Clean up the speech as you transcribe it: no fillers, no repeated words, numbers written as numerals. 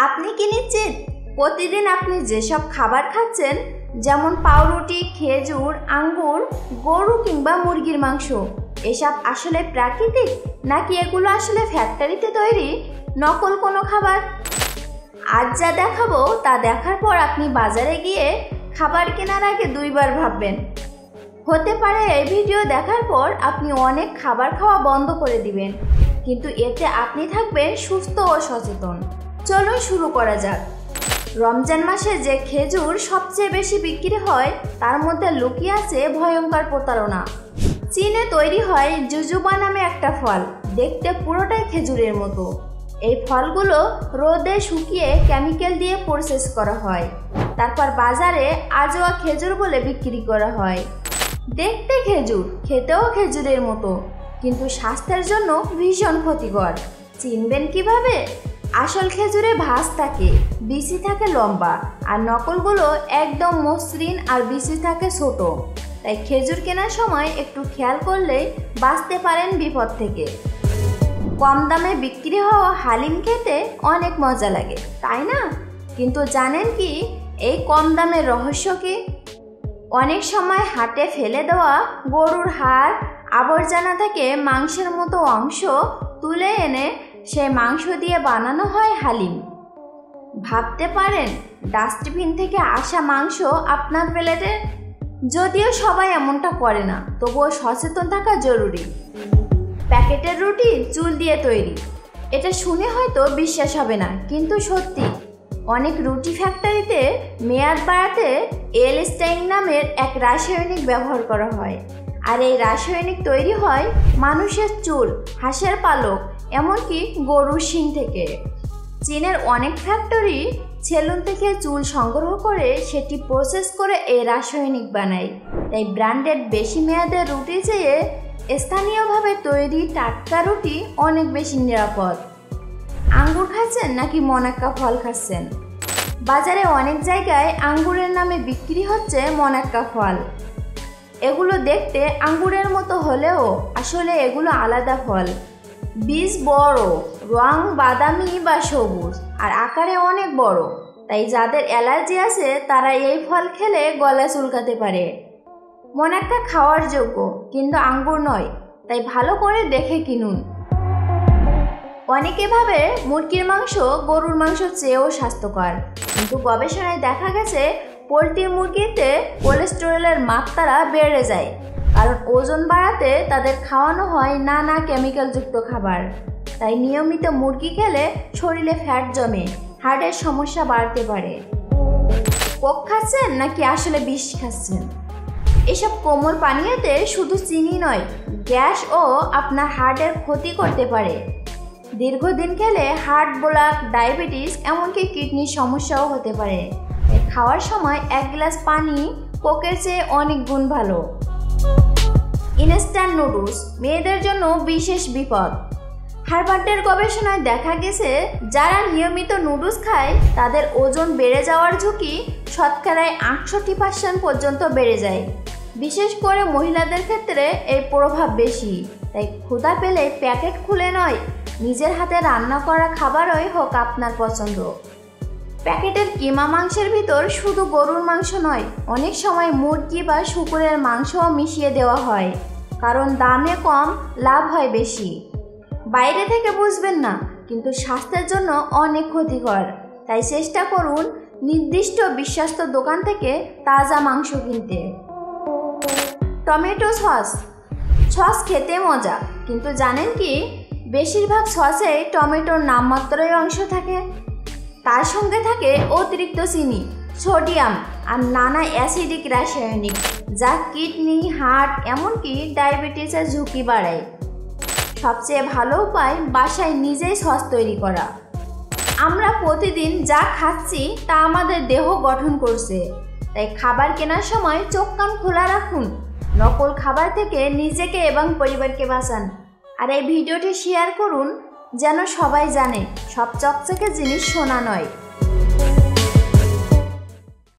আপনি কি নিশ্চিত প্রতিদিন আপনি যেসব খাবার খাচ্ছেন, যেমন পাউরুটি, খেজুর, আঙ্গুর, গরু কিংবা মুরগির মাংস, এসব আসলে প্রাকৃতিক নাকি এগুলো আসলে ফ্যাক্টরিতে তৈরি নকল কোনো খাবার? আজ যা দেখাবো তা দেখার পর আপনি বাজারে গিয়ে খাবার কেনার আগে দুইবার ভাববেন। হতে পারে এই ভিডিও দেখার পর আপনি অনেক খাবার খাওয়া বন্ধ করে দিবেন, কিন্তু এতে আপনি থাকবেন সুস্থ ও সচেতন। চলুন শুরু করা যাক। রমজান মাসে যে খেজুর সবচেয়ে বেশি বিক্রি হয় তার মধ্যে লুকিয়ে আছে ভয়ঙ্কর প্রতারণা। চীনে তৈরি হয় জুজুবা নামে একটা ফল, দেখতে পুরোটাই খেজুরের মতো। এই ফলগুলো রোদে শুকিয়ে কেমিক্যাল দিয়ে প্রসেস করা হয়, তারপর বাজারে আজোয়া খেজুর বলে বিক্রি করা হয়। দেখতে খেজুর, খেতেও খেজুরের মতো, কিন্তু স্বাস্থ্যের জন্য ভীষণ ক্ষতিকর। চিনবেন কিভাবে? আসল খেজুরে ভাঁজ থাকে, বিচি থাকে লম্বা, আর নকলগুলো একদম মসৃণ আর বিচি থাকে ছোট। তাই খেজুর কেনার সময় একটু খেয়াল করলেই বাঁচতে পারেন বিপদ থেকে। কম দামে বিক্রি হওয়া হালিম খেতে অনেক মজা লাগে, তাই না? কিন্তু জানেন কি এই কম দামের রহস্য কি? অনেক সময় হাটে ফেলে দেওয়া গরুর হাড়, আবর্জনা থেকে মাংসের মতো অংশ তুলে এনে সেই মাংস দিয়ে বানানো হয় হালিম। ভাবতে পারেন ডাস্টবিন থেকে আসা মাংস আপনার প্লেটে? যদিও সবাই এমনটা করে না, তবুও সচেতন থাকা জরুরি। প্যাকেটের রুটি চুল দিয়ে তৈরি, এটা শুনে হয়তো বিশ্বাস হবে না, কিন্তু সত্যি। অনেক রুটি ফ্যাক্টরিতে মেয়াদ বাড়াতে এলস্টাইন নামের এক রাসায়নিক ব্যবহার করা হয়, আর এই রাসায়নিক তৈরি হয় মানুষের চুল, হাঁসের পালক, এমনকি গরুর শিং থেকে। চীনের অনেক ফ্যাক্টরি সেলুন থেকে চুল সংগ্রহ করে সেটি প্রসেস করে এই রাসায়নিক বানায়। তাই ব্র্যান্ডেড বেশি মেয়াদের রুটি চেয়ে স্থানীয়ভাবে তৈরি টাটকা রুটি অনেক বেশি নিরাপদ। আঙ্গুর খাচ্ছেন নাকি মনাক্কা ফল খাচ্ছেন? বাজারে অনেক জায়গায় আঙ্গুরের নামে বিক্রি হচ্ছে মনাক্কা ফল। এগুলো দেখতে আঙ্গুরের মতো হলেও আসলে এগুলো আলাদা ফল। বীজ বড়, রং বাদামি বা সবুজ, আর আকারে অনেক বড়। তাই যাদের অ্যালার্জি আছে তারা এই ফল খেলে গলা চুলকাতে পারে। মনাক্কা খাওয়ার যোগ্য, কিন্তু আঙ্গুর নয়, তাই ভালো করে দেখে কিনুন। অনেকে ভাবে মুরগির মাংস গরুর মাংস চেয়েও স্বাস্থ্যকর, কিন্তু গবেষণায় দেখা গেছে পোলট্রি মুরগিতে কোলেস্টেরলের মাত্রা বেড়ে যায়, কারণ ওজন বাড়াতে তাদের খাওয়ানো হয় নানা কেমিক্যালযুক্ত খাবার। তাই নিয়মিত মুরগি খেলে শরীরে ফ্যাট জমে, হার্টের সমস্যা বাড়তে পারে। কোক খাচ্ছেন নাকি আসলে বিষ খাচ্ছেন? এসব কোমল পানীয়তে শুধু চিনি নয়, গ্যাস ও আপনার হার্টের ক্ষতি করতে পারে। দীর্ঘদিন খেলে হার্ট ব্লক, ডায়াবেটিস, এমনকি কিডনির সমস্যাও হতে পারে। খাওয়ার সময় এক গ্লাস পানি কোকের চেয়ে অনেক গুণ ভালো। ইনস্ট্যান্ট নুডলস মেয়েদের জন্য বিশেষ বিপদ। হার্ভার্ডের গবেষণায় দেখা গেছে যারা নিয়মিত নুডলস খায় তাদের ওজন বেড়ে যাওয়ার ঝুঁকি শতকরায় 68% পর্যন্ত বেড়ে যায়। বিশেষ করে মহিলাদের ক্ষেত্রে এই প্রভাব বেশি। তাই ক্ষুধা পেলে প্যাকেট খুলে নয়, নিজের হাতে রান্না করা খাবারই হোক আপনার পছন্দ। প্যাকেটের কিমা মাংসের ভিতর শুধু গরুর মাংস নয়, অনেক সময় মুরগি বা শূকরের মাংসও মিশিয়ে দেওয়া হয়, কারণ দামে কম, লাভ হয় বেশি। বাইরে থেকে বুঝবেন না, কিন্তু স্বাস্থ্যের জন্য অনেক ক্ষতিকর। তাই চেষ্টা করুন নির্দিষ্ট বিশ্বস্ত দোকান থেকে তাজা মাংস কিনতে। টমেটো সস খেতে মজা, কিন্তু জানেন কি বেশিরভাগ সসে টমেটোর নামমাত্রই অংশ থাকে। তার সঙ্গে থাকে অতিরিক্ত চিনি, সোডিয়াম আর নানা অ্যাসিডিক রাসায়নিক, যা কিডনি, হার্ট, এমনকি ডায়াবেটিসের ঝুঁকি বাড়ায়। সবচেয়ে ভালো উপায় বাসায় নিজেই সস তৈরি করা। আমরা প্রতিদিন যা খাচ্ছি তা আমাদের দেহ গঠন করছে, তাই খাবার কেনার সময় চোখ কান খোলা রাখুন। নকল খাবার থেকে নিজেকে এবং পরিবারকে বাঁচান। আর এই ভিডিওটি শেয়ার করুন, যেন সবাই জানে সব চকচকে জিনিস সোনা নয়।